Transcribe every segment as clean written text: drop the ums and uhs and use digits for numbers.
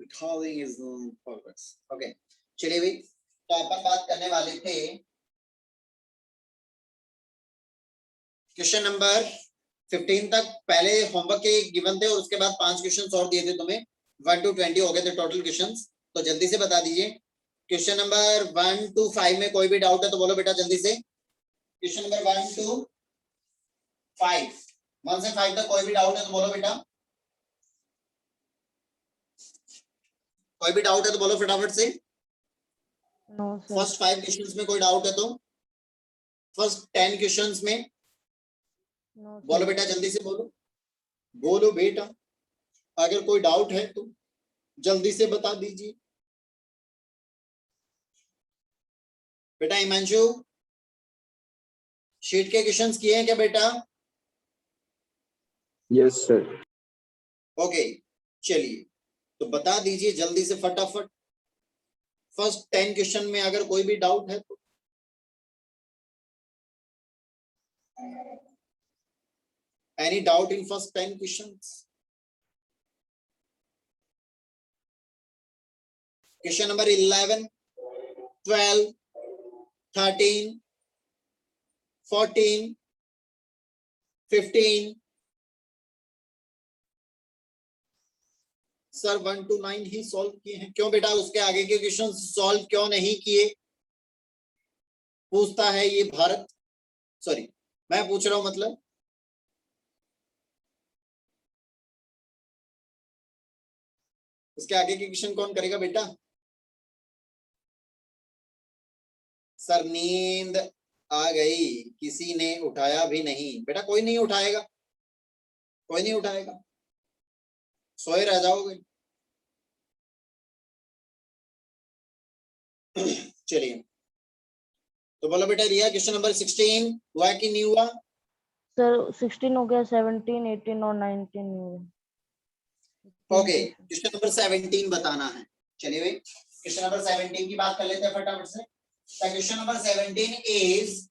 Recording is in progress. Okay. चलिए भाई, तो अपन बात करने वाले थे क्वेश्चन नंबर 15 तक। पहले होमवर्क के गिवन थे और उसके बाद 5 क्वेश्चंस और दिए थे तुम्हें। 1 to 20 हो गए थे टोटल क्वेश्चंस। तो जल्दी से बता दीजिए क्वेश्चन नंबर 1 to 5 में कोई भी डाउट है तो बोलो बेटा जल्दी से। क्वेश्चन नंबर 1 to 5, 1 से 5 तक कोई भी डाउट है तो बोलो बेटा। कोई भी डाउट है तो बोलो फटाफट से। No sir. फर्स्ट 5 क्वेश्चंस में कोई डाउट है तो, फर्स्ट 10 क्वेश्चंस में नो बोलो बेटा, जल्दी से बोलो। बोलो बेटा, अगर कोई डाउट है तो जल्दी से बता दीजिए बेटा। हिमांशु, शीट के क्वेश्चंस किए हैं क्या बेटा? Yes sir. ओके, चलिए तो बता दीजिए जल्दी से फटाफट। फर्स्ट 10 क्वेश्चन में अगर कोई भी डाउट है तो। Any doubt in first 10 questions? Question number 11, 12, 13, 14, 15। Sir 1 to 9 he solve किए हैं। क्यों बेटा, उसके आगे के क्वेश्चन सॉल्व क्यों नहीं किए, पूछता है ये भारत। सॉरी, मैं पूछ रहा हूं, मतलब उसके आगे के क्वेश्चन कौन करेगा बेटा? सर नींद आ गई, किसी ने उठाया भी नहीं। बेटा कोई नहीं उठाएगा, कोई नहीं उठाएगा, सोए रह जाओगे। चलिए तो बोलो बेटा, रिया क्वेश्चन नंबर 16 हुआ कि नहीं हुआ? सर 16 हो गया, 17, 18 और 19 हो गया। ओके, क्वेश्चन नंबर 17 बताना है। चलिए भाई, क्वेश्चन नंबर 17 की बात कर लेते हैं फटाफट से। Question number 17 is,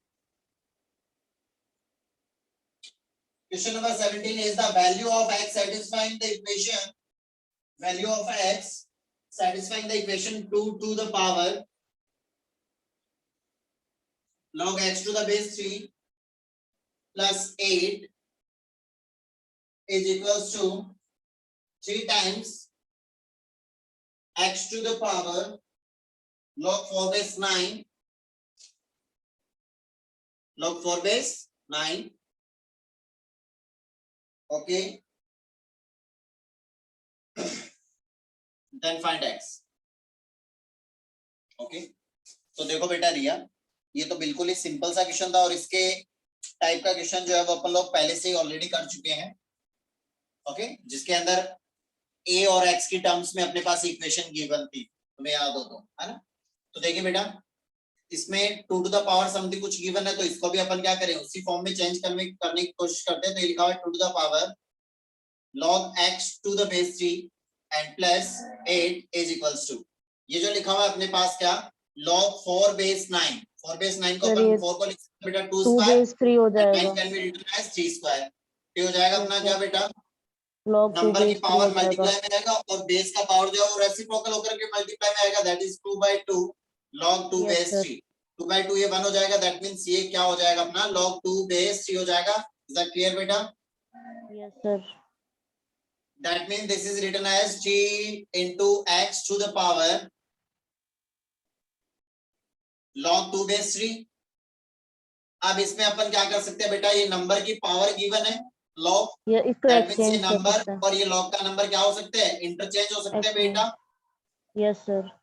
question number 17 is the value of x satisfying the equation, value of x satisfying the equation 2 to the power log x to the base 3 plus 8 is equals to 3 times x to the power log 4 base 9 log 4 base 9. Okay, then find x. Okay, तो देखो बेटा रिया, ये तो बिल्कुल ही simple सा question था और इसके टाइप का क्वेश्चन जो है वो अपन लोग पहले से ही ऑलरेडी कर चुके हैं। ओके, जिसके अंदर a और x की टर्म्स में अपने पास इक्वेशन गिवन थी, तुम्हें याद हो तो, है ना? तो देखिए बेटा, इसमें 2 to the power समथिंग कुछ गिवन है, तो इसको भी अपन क्या करें, उसी फॉर्म में चेंज करने की कोशिश करते हैं। तो ये लिखा हुआ है 2 to the power log x to the base 3 and plus 8 is equals to, ये जो लिखा हुआ है अपने पास क्या, log 4 base 9। 4 base 9 को अपन 4 को लिख सकते हैं बेटा 2 स्क्वायर, 3 हो जाएगा, 9 can be written as 3 square. ये हो जाएगा अपना क्या बेटा, log 2 नंबर की base 3 पावर हो जाएगा। मल्टीप्लाई में आएगा और बेस का पावर जो है वो रेसिप्रोकल होकर के मल्टीप्लाई में आएगा, दैट इज 2/2 log 2 base 3। 2/2 ये 1 हो जाएगा, दैट मींस ये क्या हो जाएगा अपना log 2 base 3 हो जाएगा। इज दैट क्लियर बेटा? Yes sir. That means this is written as 3 into x to the power log 2 base 3। अब इसमें अपन क्या कर सकते हैं बेटा, ये नंबर की पावर गिवन है log, ये इसको that means ये एक्सचेंज कर नंबर सकते हैं। और ये log का नंबर क्या हो सकते हैं, इंटरचेंज हो सकते हैं बेटा। Yes sir.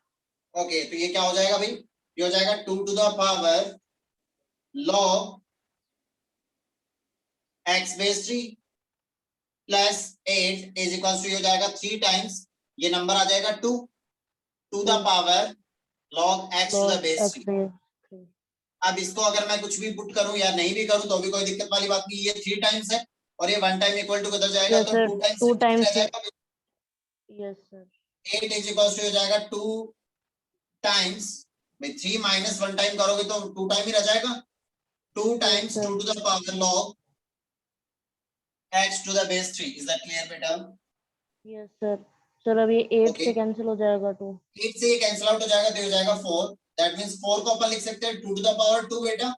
ओके, तो ये क्या हो जाएगा भाई, ये हो जाएगा 2 to the power log x base 3 plus 8 is equals to, ये हो जाएगा 3 times ये नंबर आ जाएगा 2 to the power log x to the base 3। अब इसको अगर मैं कुछ भी पुट करूं या नहीं भी करूं तो भी कोई दिक्कत वाली बात नहीं। ये 3 टाइम्स है और ये 1 टाइम इक्वल टू किधर जाएगा, तो 2 टाइम्स रह जाएगा। Yes sir. 8 is equals to हो जाएगा 2 टाइम्स में 3 माइनस 1 टाइम करोगे तो 2 टाइम ही रह जाएगा। 2 times 2 to the power log x to the base 3। Is that clear बेटा? Yes sir. सर अब ये 8 Okay. से कैंसिल हो जाएगा 2। 8 से ये कैंसिल आउट हो जाएगा तो ये हो जाएगा 4. दैट मींस 4 को अपन लिख सकते हैं 2 to the power 2 बेटा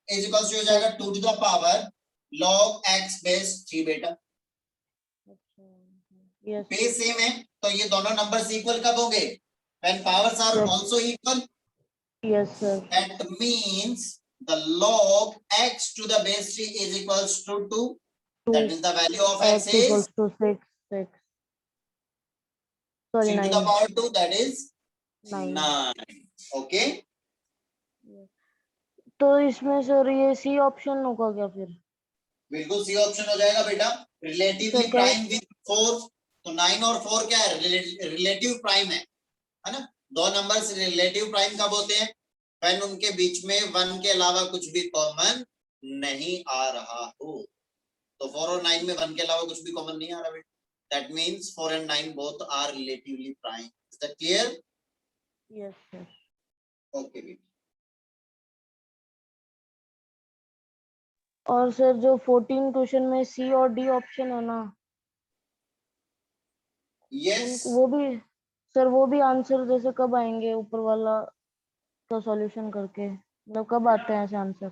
इज इक्वल्स टू हो जाएगा 2 to the power log x base 3 बेटा. यस बेस सेम है तो ये दोनों नंबर्स इक्वल कब होंगे? When powers are Yes. Also equal. Yes sir That means the log x to the base 3 is equals to 2. 2 That means the value of x x is equals to 6 sorry 3 to the 9 power 2, that is 9 9. Okay. तो इसमें sir ये C option होगा क्या फिर? बिल्कुल C option हो जाएगा बेटा. रिलेटिवली तो क्या प्राइम विद 4. तो 9 और 4 क्या है? रिलेटिव प्राइम है ना. दो नंबर्स रिलेटिव प्राइम कब होते हैं? व्हेन उनके बीच में 1 के अलावा कुछ भी कॉमन नहीं आ रहा हो. तो 4 और 9 में 1 के अलावा कुछ भी कॉमन नहीं आ रहा बेटा. That means 4 and 9 both are relatively prime. Is that clear? Yes sir Okay बेटा. और सर जो 14 क्वेश्चन में सी और डी ऑप्शन है ना Yes. वो भी सर वो भी आंसर जैसे कब आएंगे ऊपर वाला का सॉल्यूशन करके मतलब कब आते हैं ऐसे आंसर?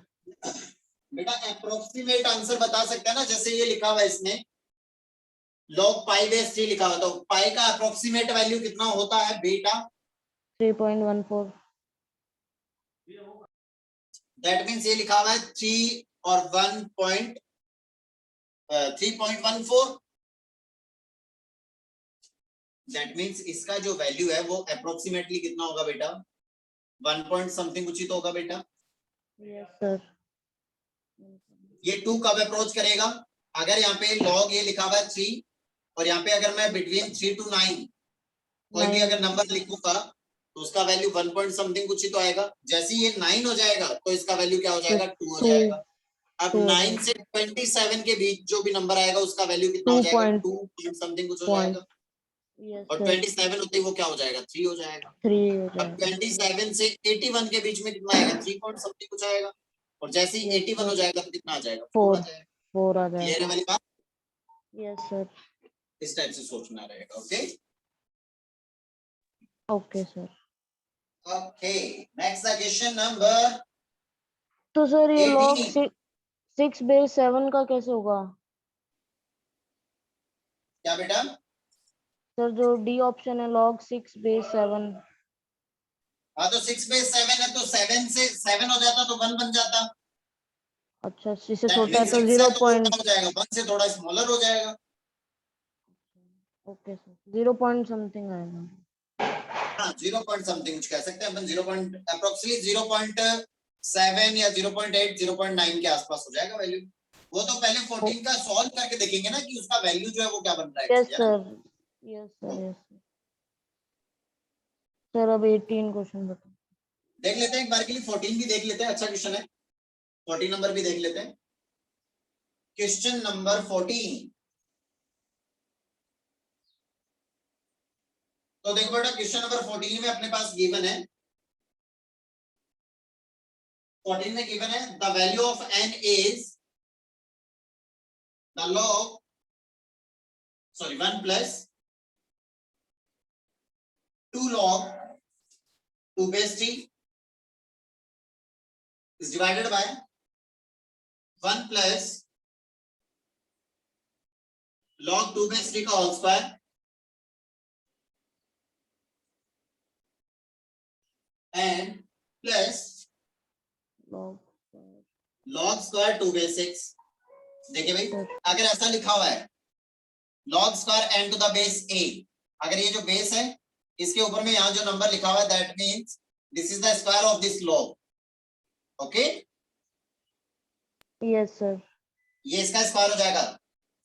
बेटा अप्रोक्सीमेट आंसर बता सकता है ना. जैसे ये लिखा हुआ है इसमें log पाई बेस 3 लिखा हुआ. तो पाई का अप्रोक्सीमेट वैल्यू कितना होता है बेटा? 3.14 दैट मींस ये लिखा हुआ है 3 और 3.14. दैट मींस इसका जो वैल्यू है वो अप्रोक्सीमेटली कितना होगा बेटा? 1 पॉइंट समथिंग कुछ ही तो होगा बेटा. यस सर ये 2 कब अप्रोच करेगा? अगर यहाँ पे log ये लिखा हुआ है 3 और यहाँ पे अगर मैं बिटवीन 3 to 9 कोई भी अगर नंबर लिखूंगा तो उसका वैल्यू 1 पॉइंट समथिंग कुछ ही तो आएगा. जैसे ये 9 हो जाएगा तो इसका वैल्यू क्या हो जाएगा? 2 हो 2 जाएगा. अब 2 9 से 27 के बीच जो भी नंबर आएगा उसका वैल्यू कितना हो जाएगा? 2 पॉइंट समथिंग कुछ हो जाएगा. यस और सर 27 होते ही वो क्या हो जाएगा? 3 हो जाएगा. 3 हो अब जाएगा 27 से 81 के बीच में कितना आएगा? 3 पॉइंट समथिंग कुछ आएगा. और जैसे ही Yes, 81 हो sir. जाएगा तो कितना आ जाएगा? 4 आ 4 जाएगा. 4 आ क्लियर है जाएगा वाली बात? यस सर इस टाइप से सोचना रहेगा. Okay okay sir okay. Next question number तो सर ये लॉग 18. 6 बेस 7 का कैसे होगा? क्या बेटा? सर जो डी ऑप्शन है लॉग 6 बेस 7 हाँ तो 6 बेस 7 है तो 7 से 7 हो जाता तो 1 बन जाता. अच्छा इससे That छोटा है means तो 6 है 0 तो वो क्या पॉइंट हो जाएगा? 1 से थोड़ा स्मॉलर हो जाएगा. ओके सर 0 पॉइंट समथिंग आएगा हाँ 0 पॉइंट समथिंग कुछ कह सकते हैं अपन. 0 पॉइंट अप्रोक्सीमेटली 0.7 या 0.8 0.9 के आसपास हो जाएगा वैल्यू. वो तो पहले 14 का सॉल्व करके देखेंगे ना कि उसका वैल्यू जो है वो क्या बन रहा है. Yes sir yes sir yes sir अब 18 क्वेश्चन बताओ. देख लेते हैं एक बार के लिए. 14 भी देख लेते हैं. अच्छा क्वेश्चन है. 14 नंबर भी देख लेते हैं. Question number 14. तो देखो बेटा क्वेश्चन नंबर 14 में अपने पास गिवन है. 14 में गिवन है the value of n is the log 1 plus 2 log 2 base 3 is divided by 1 plus log 2 base 3 का whole square and plus log square 2 base 6. देखिए भाई अगर ऐसा लिखा हुआ है log square n to the base a, अगर ये जो बेस है इसके ऊपर में यहाँ जो नंबर लिखा हुआ है that means this is the square of this log. Okay yes sir ये इसका स्क्वायर हो जाएगा.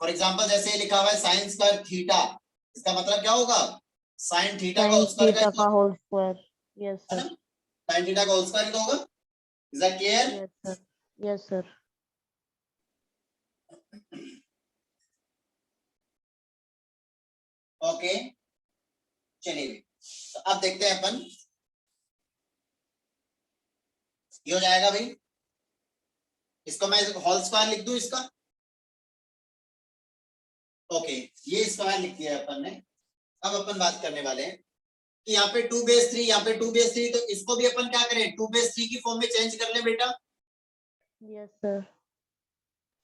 फॉर एग्जांपल जैसे ये लिखा हुआ है साइन स्क्वायर थीटा, इसका मतलब क्या होगा? साइन थीटा का sin स्क्वायर थीटा का होल स्क्वायर यस है सर ना. साइन थीटा का होल स्क्वायर तो होगा. Is that clear? Yes sir okay चलिए तो अब देखते हैं अपन. ये हो जाएगा भाई. इसको मैं होल स्क्वायर लिख दूं इसका. ओके ये स्क्वायर लिख दिया अपन ने. अब अपन बात करने वाले हैं कि यहाँ पे 2 बेस 3, यहाँ पे 2 बेस 3, तो इसको भी अपन क्या करें 2 बेस 3 की फॉर्म में चेंज कर ले बेटा। Yes sir.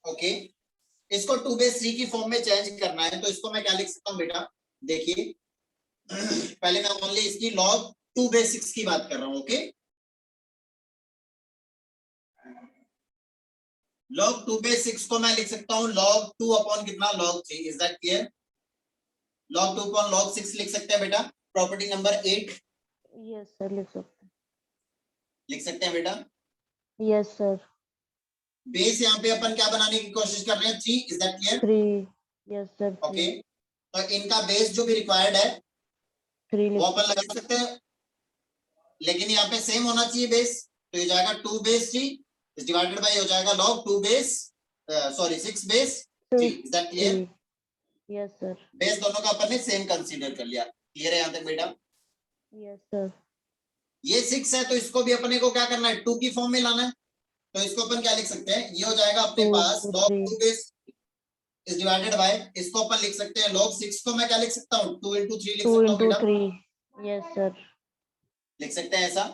ओके, इसको 2 बेस 3 की फॉर्म में चेंज करना है, तो इसको मैं क्या लिख सकता हूँ बेटा, देखिए पहले मैं ओनली इसकी log 2 बेस 6 की बात कर रहा हूँ। ओके, log 2 बेस 6 को मैं लिख सकता हूँ log 2 अपॉन कितना log 3। Is that clear? log 2 upon log 6 लिख सकते हैं बेटा। प्रॉपर्टी नंबर 8 यस सर, लिख सकते हैं। लिख सकते हैं बेटा। Yes sir. बेस यहाँ पे अपन क्या बनाने की कोशिश कर रहे हैं 3। Is that clear? 3। Yes sir, okay, 3। तो इनका बेस जो भी रिक्वायर्ड है 3 वो लिख अपन लगा सकते हैं, लेकिन यहाँ पे सेम होना चाहिए बेस। तो ये जाएगा 2 बेस 3 इज डिवाइडेड बाय हो जाएगा log 2 base 6 base 3। Is that clear? 3। Yes sir. Base दोनों का अपन ने सेम कंसीडर कर लिया। क्लियर है यहाँ तक बेटा? Yes sir. ये 6 है तो इसको भी अपने को क्या करना है 2 की फॉर्म में लाना है। तो इसको अपन क्या लिख सकते हैं, ये हो जाएगा अपने 2 पास to log 3। 2 base is divided bye, इसको अपन लिख सकते हैं log 6 को मैं क्या लिख सकता हूँ 2 into 3 लिख 2 सकता हूँ into बेटा। 3। Yes sir. लिख सकते हैं ऐसा।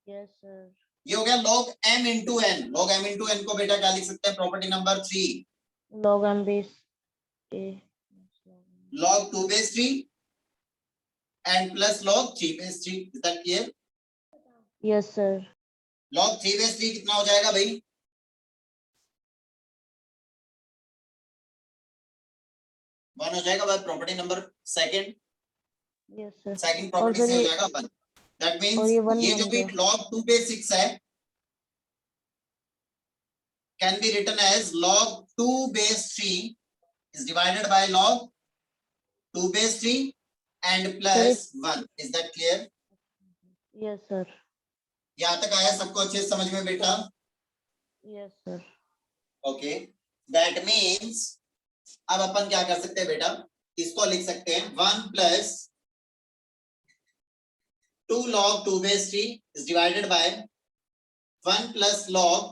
Yes sir. ये हो गया log m into n। log m into n को बेटा क्या लिख सकते हैं, property number 3 log m base a log 2 base 3 and plus log 3 base 3। Is that clear? Yes sir. log 3 base 3 कितना हो जाएगा भाई, 1 हो जाएगा। बाद property number second, yes sir. Second और प्रॉपर्टी सर से हो ये जाएगा 1। दैट और मींस ये 1 ये जो बन भी गया। log 2 base 6 है can be written as log 2 base 3 is divided by log 2 base 3 and sir plus 1। is that clear? Yes sir. यहाँ तक आया सबको अच्छे से समझ में बेटा? Yes sir. Okay, that means अब अपन क्या कर सकते हैं बेटा, इसको लिख सकते हैं 1 plus 2 log 2 base 3 is divided by 1 plus log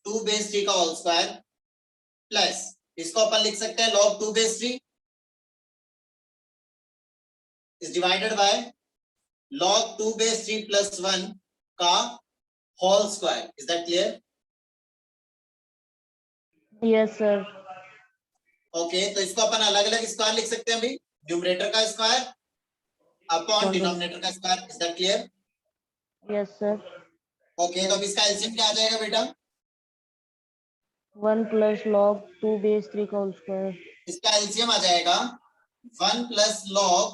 2 base 3 का होल स्क्वायर प्लस, इसको अपन लिख सकते हैं log 2 base 3 is divided by log 2 base 3 plus 1 का whole square. Is that clear? Yes sir. Okay, तो इसको अपन अलग अलग स्क्वायर लिख सकते हैं अभी, न्यूमरेटर का स्क्वायर अपॉन डिनोमिनेटर का square. Is that clear? Yes sir. Okay, तो अब इसका एलसीएम क्या आ जाएगा बेटा, 1 plus log 2 base 3 का होल स्क्वायर। इसका एलसीएम आ जाएगा 1 plus log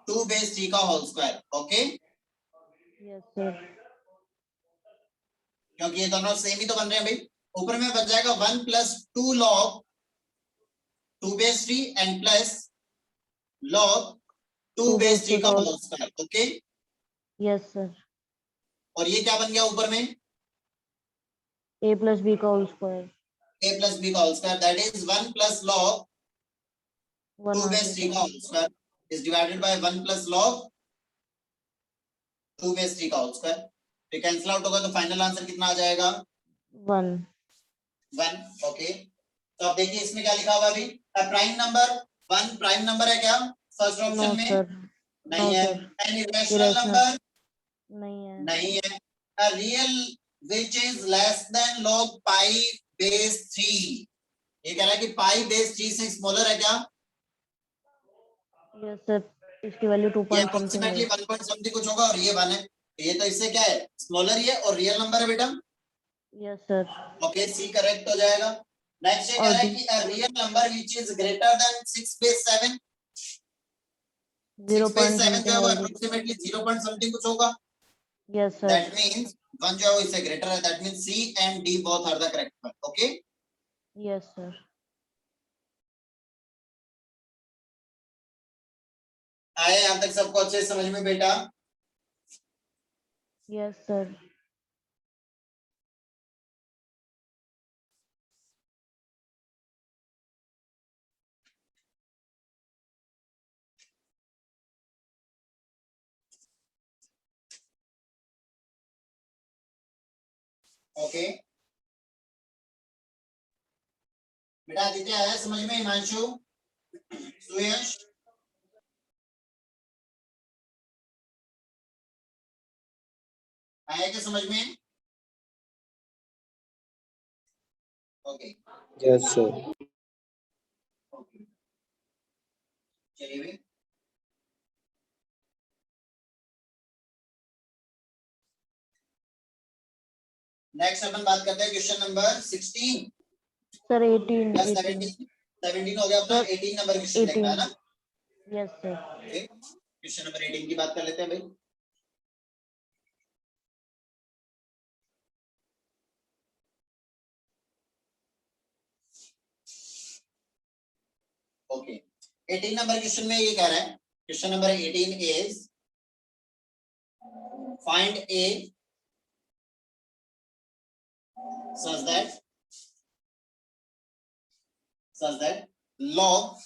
2 base 3 का whole square. Okay, yes sir. क्योंकि ये दोनों सेम ही तो बन रहे हैं भाई। ऊपर में बन जाएगा 1 plus 2 log 2 base 3 and plus log 2 2 base base 3 3 का का whole square. Okay, yes sir. और ये क्या बन गया ऊपर में a plus b का whole square. a plus b का whole square, that is 1 plus log 1 2 आ base 3 गया का whole square is divided by 1 plus log 2 base 3 का होल स्क्वायर। तो कैंसिल आउट होगा तो फाइनल आंसर कितना आ जाएगा 1। 1। ओके, तो अब देखिए इसमें क्या लिखा हुआ अभी, प्राइम नंबर 1 प्राइम नंबर है क्या फर्स्ट नो ऑप्शन में? सर। नो नहीं है। Sir. An irrational irrational number? नहीं है। नहीं है। A real which is less than log pi base 3, ये कह रहा है कि पाई बेस 3 से स्मॉलर है क्या? यस सर, इसकी वैल्यू 2 ये पॉइंट समथिंग है। अप्रोक्सीमेटली 1 पॉइंट समथिंग कुछ होगा और ये 1 है, तो ये तो इससे क्या है स्मॉलर ही है और रियल नंबर है बेटा। Yes sir. Okay, C correct हो जाएगा। नेक्स्ट ये कह और रहा है डी कि a real number which is greater than 6 base 7, 0 6 base point 7 जो है समथिंग वो वैल्यू। अप्रोक्सीमेटली 0 पॉइंट समथिंग कुछ होगा। Yes sir. दैट मींस 1 जो है वो इससे ग्रेटर है, that means C and D both are the correct one. Okay, yes sir. आया यहां तक सबको अच्छे से समझ में बेटा? Yes sir. ओके बेटा, आदित्य आया समझ में? हिमांशु, सुयश, आया क्या समझ में? Okay yes sir. ओके, चलिए भाई। नेक्स्ट अपन बात करते हैं क्वेश्चन नंबर 16 सर 18 या 18 17 हो गया अपना। सर 18 नंबर क्वेश्चन देखना है 18 ना। Yes sir. Okay, question number 18 की बात कर लेते हैं भाई। ओके, 18 नंबर क्वेश्चन में ये कह रहा है, question number 18 is find A such that log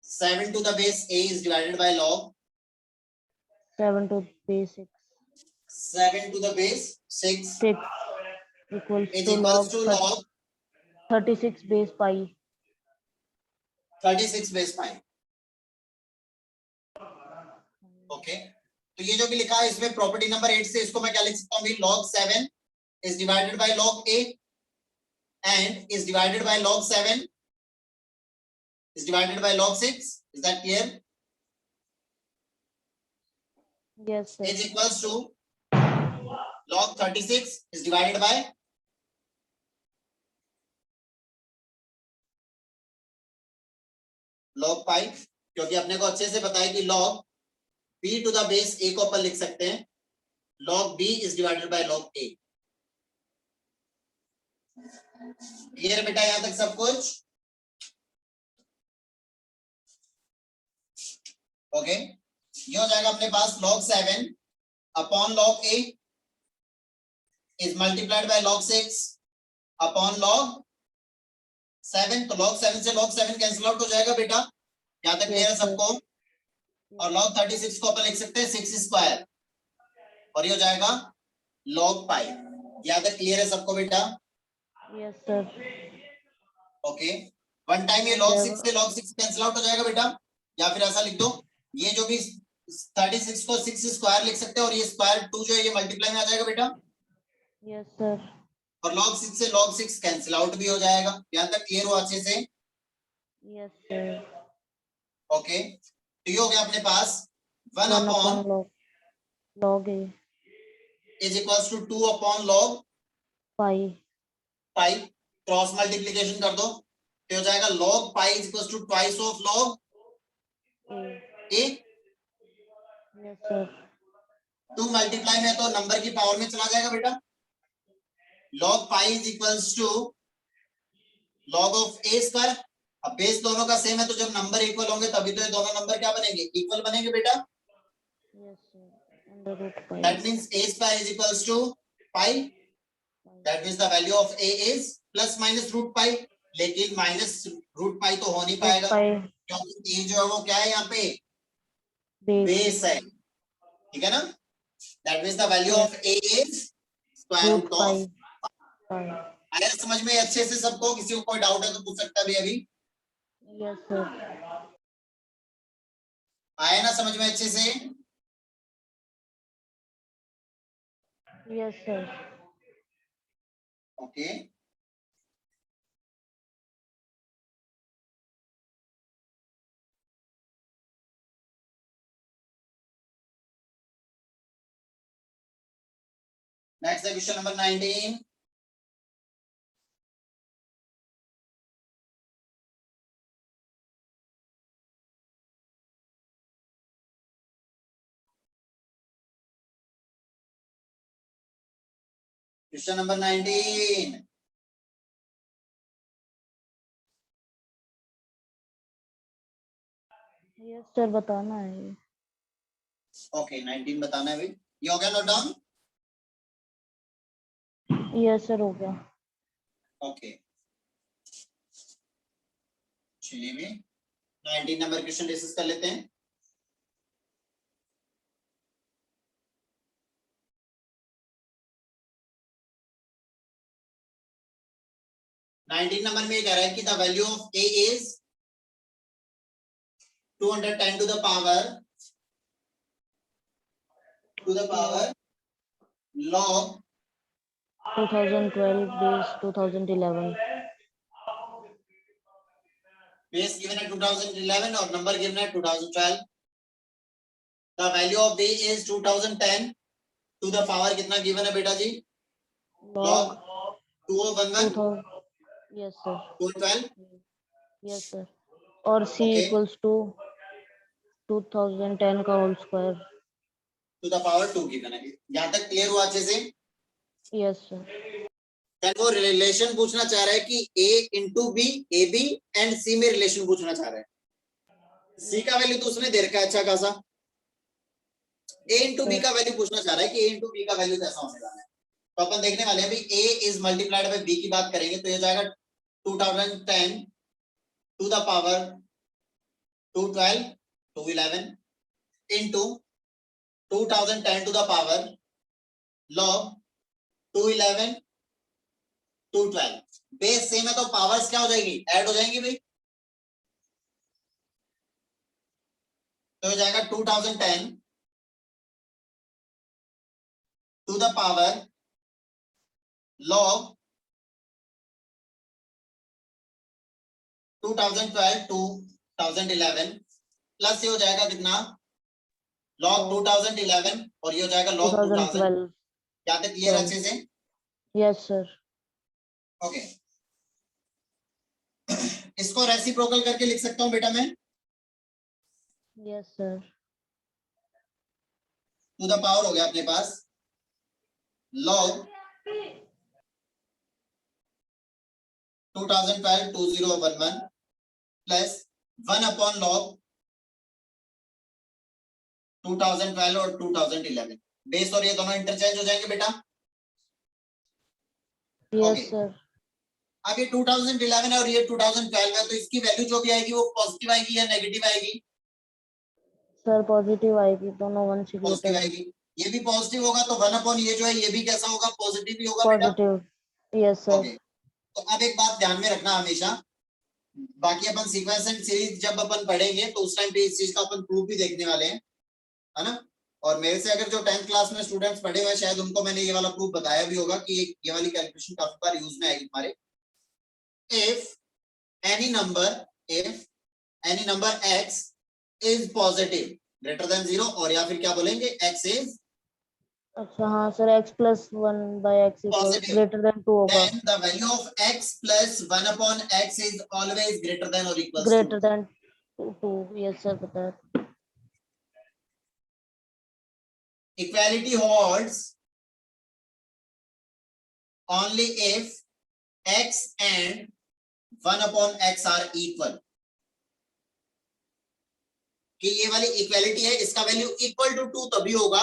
7 to the base a is divided by log 7 to base 6 7 to the base 6 equals is to equals to log 36 base pi. 36 base pi। Okay, तो ये जो भी लिखा है इसमें property number 8 से इसको मैं क्या लिख सकता हूँ? log 7 is divided by log a and is divided by log 7 is divided by log 6। is that clear? Yes sir. is equals to log 36 is divided by log pi, क्योंकि अपने को अच्छे से पता है कि log b to the base a को अपन लिख सकते हैं log b is divided by log a। Clear बेटा यहां तक सब कुछ? ओके, ये हो जाएगा अपने पास log 7 upon log a is multiplied by log 6 upon log 7। तो log 7 से log 7 कैंसिल आउट हो जाएगा बेटा, यहां तक क्लियर है सबको? और log 36 को अपन लिख सकते हैं 6 स्क्वायर और ये हो जाएगा log पाई। यहां तक क्लियर है सबको बेटा? Yes sir. Okay, one time ये log 6 से log 6 कैंसिल आउट हो जाएगा बेटा, या फिर ऐसा लिख दो, ये जो भी 36 को 6 स्क्वायर लिख सकते हैं और ये स्क्वायर 2 जो है ये मल्टीप्लाई में आ जाएगा बेटा। Yes sir. और log 6 से log 6 कैंसिल आउट भी हो जाएगा। यहां तक क्लियर हो अच्छे से? Yes sir. ओके, तो ये हो गया अपने पास 1 1 upon upon log a is equals to 2 upon log pi। Pi. Cross multiplication कर दो तो हो जाएगा log pi is equals to twice of log a। Yes sir. 2 multiply में तो नंबर की पावर में चला जाएगा बेटा। log pi is equals to log of a square. अब बेस दोनों का सेम है तो जब नंबर इक्वल होंगे तभी तो ये दोनों नंबर क्या बनेंगे? इक्वल बनेंगे बेटा। Yes sir. Under root pi। That means a square is equals to pi. That means the value of a is plus minus root pi, लेकिन माइनस रूट पाई तो हो नहीं पाएगा क्योंकि a जो है वो क्या है यहाँ पे? बेस है, ठीक है ना। That means the value of a is square root of. आया समझ में अच्छे से सबको? किसी को कोई डाउट है तो पूछ सकता है अभी। Yes sir. आया ना समझ में अच्छे से? Yes sir. ओके, नेक्स्ट है question number 19। Question number 19। Yes sir बताना है ये। ओके, 19 बताना है भाई। ये हो गया नोट डाउन? यस सर हो गया। ओके, चलिए भी 19 नंबर क्वेश्चन डिस्कस कर लेते हैं। नाइनटीन नंबर में ये कह रहा है कि the value of a is 210 to the power to the power log 2012 base 2011. base given है 2011 और number given है 2012. The value of b is 2010 to the power कितना given है बेटा जी? Log 2011 2000. Yes sir. 212. Yes sir. और c Okay. equals to 2010 का whole square. to the power 2 given है. यहाँ तक क्लियर हुआ अच्छे से? Yes sir. then वो रिलेशन पूछना चाह रहा है कि a into b, ab and c में रिलेशन पूछना चाह रहा है. c का वैल्यू तो उसने दे रखा है अच्छा खासा. a into b का वैल्यू पूछना चाह रहा है कि a into b का वैल्यू कैसा होने वाला है. तो अपन देखने वाले हैं भाई a is multiplied by b की बात करेंगे तो ये जाएगा 2010 to the power 212 211 into 2010 to the power log 211 212. Base same है तो पावर्स क्या हो जाएगी? ऐड हो जाएंगी भाई. तो हो जाएगा 2010 to the power log 2012 2011 plus ये हो जाएगा कितना? log 2011 और ये हो जाएगा log 2000. 2012. क्या तक क्लियर अच्छे से? Yes sir. ओके. इसको रेसिप्रोकल करके लिख सकता हूं बेटा मैं. Yes sir. To the power हो गया अपने पास log 2012 2011 प्लस 1 अपॉन log 2012 और 2011. बेस और ये दोनों इंटरचेंज हो जाएंगे बेटा. Yes Okay. sir. अब ये 2011 है और ये 2012 है तो इसकी वैल्यू जो भी आएगी वो पॉजिटिव आएगी या नेगेटिव आएगी? सर पॉजिटिव आएगी. दोनों 1 से पॉजिटिव ग्रेटर. आएगी. ये भी पॉजिटिव होगा तो 1 अपॉन ये जो है ये भी कैसा होगा? पॉजिटिव ही होगा बेटा. पॉजिटिव. Yes sir. ओके. तो अब एक बात ध्यान में रखना हमेशा, बाकी अपन सीक्वेंस एंड सीरीज जब अपन पढ़ेंगे तो उस टाइम पे इस चीज का अपन प्रूफ भी देखने वाले हैं, है ना. और मेरे से अगर जो 10th क्लास में स्टूडेंट्स पढ़े हुए शायद उनको मैंने ये वाला प्रूफ बताया भी होगा कि ये वाली कैलकुलेशन काफी बार यूज में आएगी हमारे. If any number x is positive greater than 0 और या फिर क्या बोलेंगे x is अच्छा हाँ sir. x plus 1 by x equals positive greater than 2 होगा. then the value of x plus 1 upon x is always greater than or equals greater to than 2. Yes sir पता है. equality holds only if x and 1 upon x are equal. कि ये वाली equality है इसका value equal to 2 तभी होगा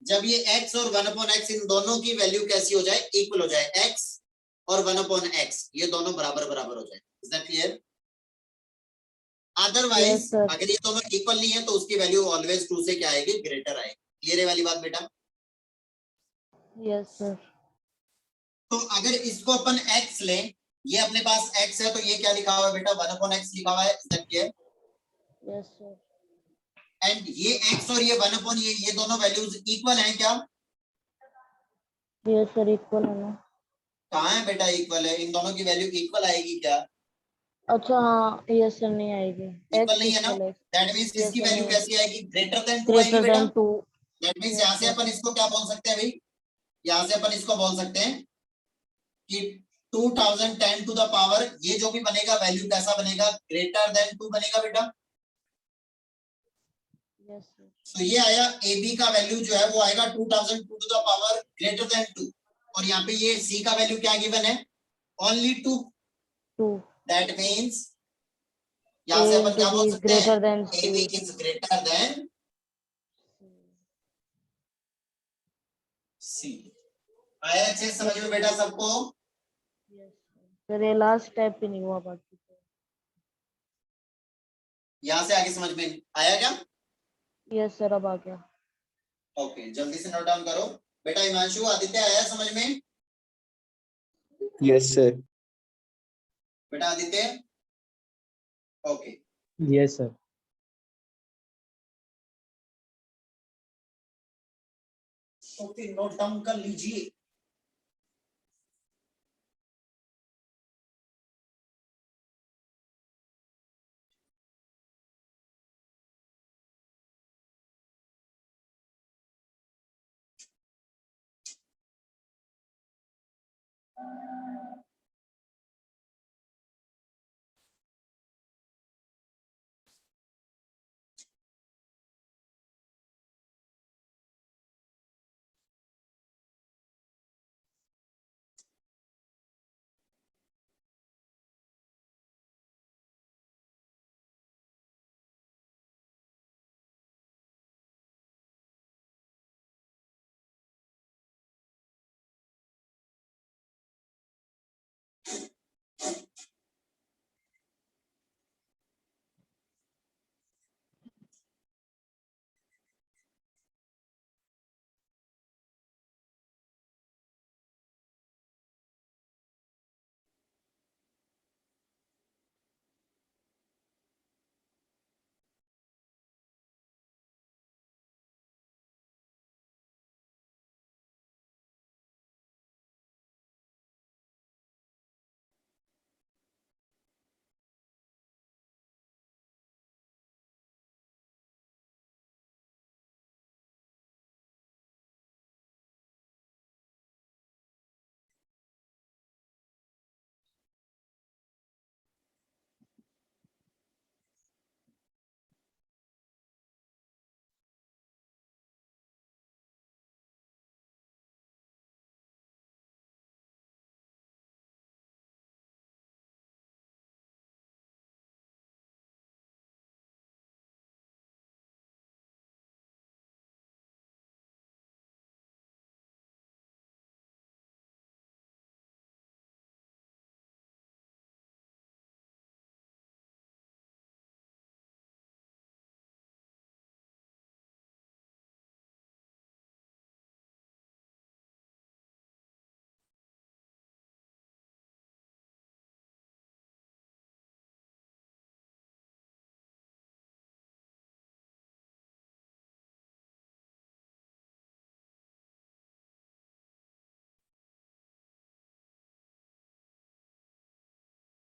जब ये x और 1 अपॉन x इन दोनों की वैल्यू कैसी हो जाए? इक्वल हो जाए. x और 1 अपॉन x ये दोनों बराबर बराबर हो जाए. Is that clear? अदरवाइज अगर ये दोनों इक्वल नहीं है तो उसकी वैल्यू ऑलवेज 2 से क्या आएगी? ग्रेटर आएगी. क्लियर है वाली बात बेटा? Yes sir. तो अगर इसको अपन x ले, ये अपने पास x है तो ये क्या लिखा हुआ है बेटा? 1 अपॉन x लिखा हुआ है. Is that clear? Yes sir. And ये x और ये 1 अपॉन ये दोनों वैल्यूज इक्वल हैं क्या? यस सर इक्वल है ना. कहाँ है बेटा इक्वल है? इन दोनों की वैल्यू इक्वल आएगी क्या? अच्छा हाँ. यस सर नहीं आएगी. इक्वल x नहीं है ना. इक्वल है. दैट मींस इसकी Yes, वैल्यू नहीं. कैसी आएगी? ग्रेटर देन 2 आएगी ग्रेटर बेटा. देन 2. दैट मींस Yes, यहाँ से sir. अपन इसको क्या बोल सकते हैं भाई? यहाँ से अपन इसको बोल सकते हैं कि 2010 टू द पावर ये जो भी बनेगा वैल्यू कैसा बनेगा? ग्रेटर देन 2 बनेगा बेटा. Yes sir. तो ये आया AB का वैल्यू जो है वो आएगा 2002 to the power greater than 2 और यहाँ पे ये C का वैल्यू क्या गिवन है? ओनली 2. 2. दैट मींस यहाँ से अपन क्या बोल सकते हैं? Greater than AB is greater than C. आया अच्छे से समझ में बेटा सबको? सर ये लास्ट स्टेप भी नहीं हुआ बाकी. यहाँ से आगे समझ में आया क्या? यस सर अब आ गया. ओके जल्दी से नोट डाउन करो बेटा. हिमांशु आदित्य आया समझ में? Yes sir. बेटा आदित्य ओके. Yes sir. तो फिर नोट डाउन कर लीजिए।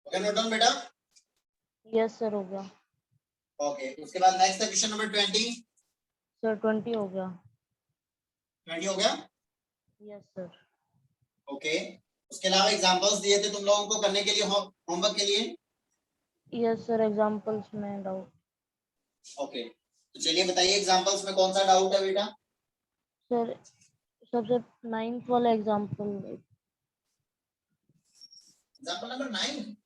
ओके, नोट डाउन बेटा। यस सर, हो गया। ओके, उसके बाद नेक्स्ट क्वेश्चन नंबर 20। सर 20 हो गया। 20 हो गया। Yes sir. ओके, उसके अलावा एग्जांपल्स दिए थे तुम लोगों को करने के लिए, होमवर्क के लिए। यस सर, एग्जांपल्स में डाउट। ओके, तो चलिए बताइए एग्जांपल्स में कौन सा डाउट है बेटा। सर सबसे 9th वाला एग्जांपल। Example number 9।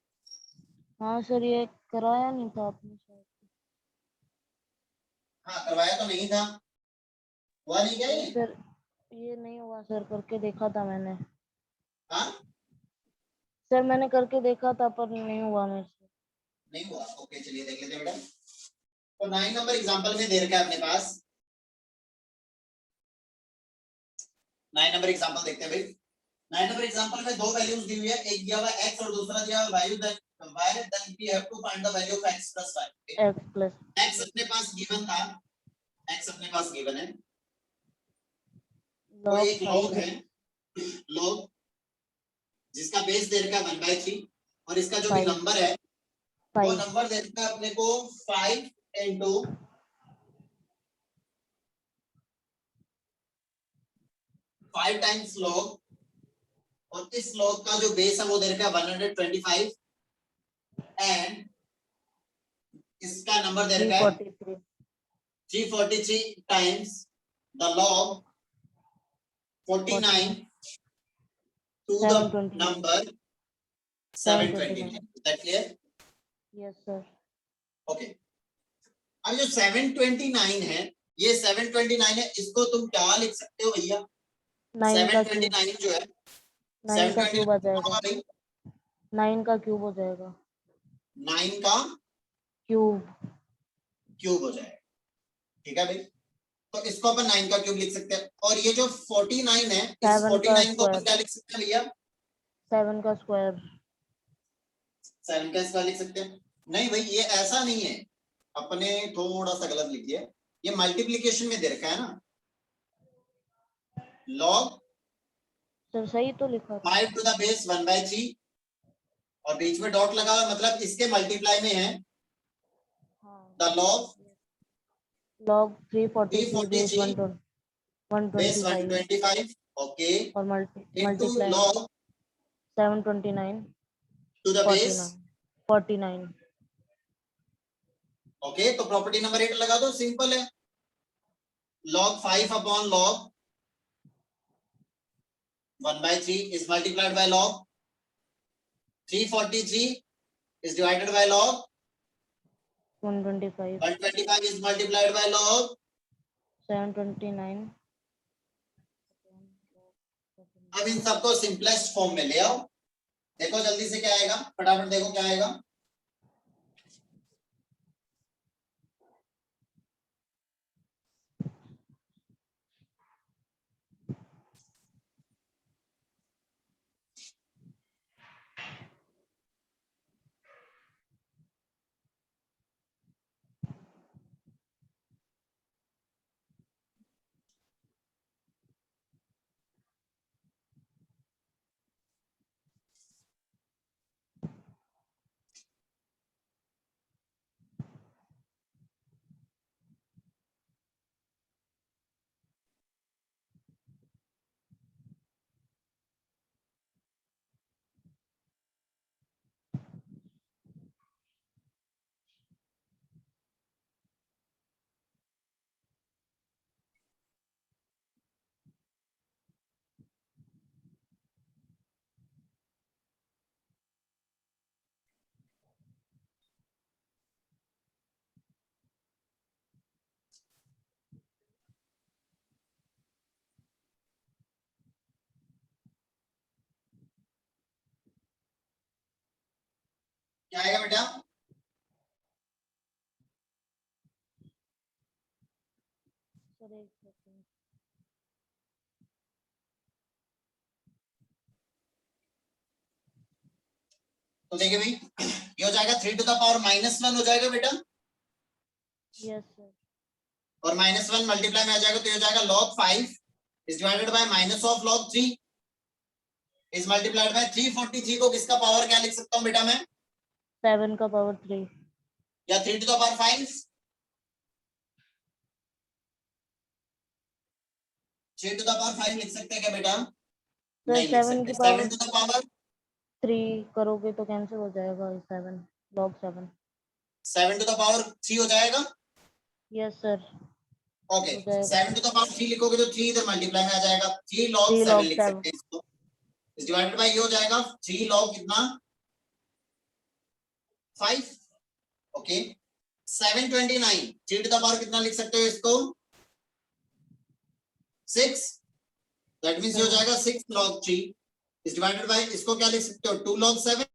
हाँ सर, ये कराया नहीं था आपने शायद। हाँ, करवाया तो नहीं था, हुआ नहीं क्या नहीं ये? सर, ये नहीं हुआ सर, करके देखा था मैंने। हाँ, सर मैंने करके देखा था पर नहीं हुआ मेरे से। नहीं हुआ। ओके, चलिए देख लेते हैं बेटा। तो 9 नंबर एग्जांपल में दे रखा है अपने पास। 9 नंबर एग्जांपल देखते हैं भाई। 9 नंबर एग्जांपल में दो वैल्यूज दी हुई है, एक दिया हुआ है x और दूसरा दिया हुआ है y, then we have to find the value of x plus y। x plus x अपने पास गिवन था, x अपने पास गिवन है, तो log एक log 5 है, log जिसका बेस दे रखा है 1/3, और इसका जो भी 5 नंबर है वो 5 नंबर दे रखा है अपने को 5 into 5 टाइम्स log, और इस log का जो बेस है वो दे रखा है 125, एंड इसका नंबर दे रखा है 343 343 times the log 49 to the 729 number 729। Is that clear? Yes sir. Okay, अब जो 729 है, ये 729 है, इसको तुम क्या लिख सकते हो भैया? 9 का क्यूब, 729 जो है 9 का 729 क्यूब आ जाएगा। होगा भाई, 9 का क्यूब हो जाएगा। 9 का क्यूब। क्यूब हो जाएगा। ठीक है भाई, तो इसको अपन 9 का क्यूब लिख सकते हैं, और ये जो 49 है, इस 7 का 49 को अपन स्क्वायर। क्या लिख सकते हैं भैया? 7 का स्क्वायर। 7 का स्क्वायर लिख सकते हैं। नहीं भाई, ये ऐसा नहीं है, अपने थोड़ा सा गलत लिखिए, ये मल्टीप्लिकेशन में दे रखा है ना, log सर सही तो लिखा था। 5 to the base 1/3 और बीच में डॉट लगा हुआ मतलब इसके मल्टीप्लाई में है हाँ the log log 343 base 343 base 125 125 okay और into multiply log 729 to the 49 base 49 okay तो प्रॉपर्टी नंबर 8 लगा दो, सिंपल है। log 5 upon log 1/3 is multiplied by log 343 is divided by log 125 125 is multiplied by log 729 अब इन सबको simplest form में ले आओ। देखो जल्दी से क्या आएगा, फटाफट देखो क्या आएगा। क्या आएगा बेटा? सर एक सेकंड। तो देखिए भाई ये हो जाएगा 3 to the power -1 हो जाएगा बेटा, यस सर और -1 मल्टीप्लाई में आ जाएगा तो ये हो जाएगा log 5 is divided by minus of log 3 is multiplied by 343 को किसका पावर क्या लिख सकता हूँ बेटा मैं, 7 का पावर 3 या 3 to the power 5, 3 to the power 5 लिख सकते हैं क्या बेटा? सर नहीं लिख 7 की सकते। पावर 7 to the power 3 करोगे तो कैंसिल हो जाएगा 7 log 7 7 to the power 3 हो जाएगा। यस सर ओके हो जाएगा 7 to the power 3 लिखोगे तो 3 इधर मल्टीप्लाई में आ जाएगा, 3 log 3 7 log लिख 7 सकते हैं इसको, इस डिवाइडेड बाय ये हो जाएगा 3 log कितना 5 ओके 729 3 to the power कितना लिख सकते हो इसको 6 दैट मींस ये हो जाएगा 6 log 3 इस डिवाइडेड बाय इसको क्या लिख सकते हो 2 log 7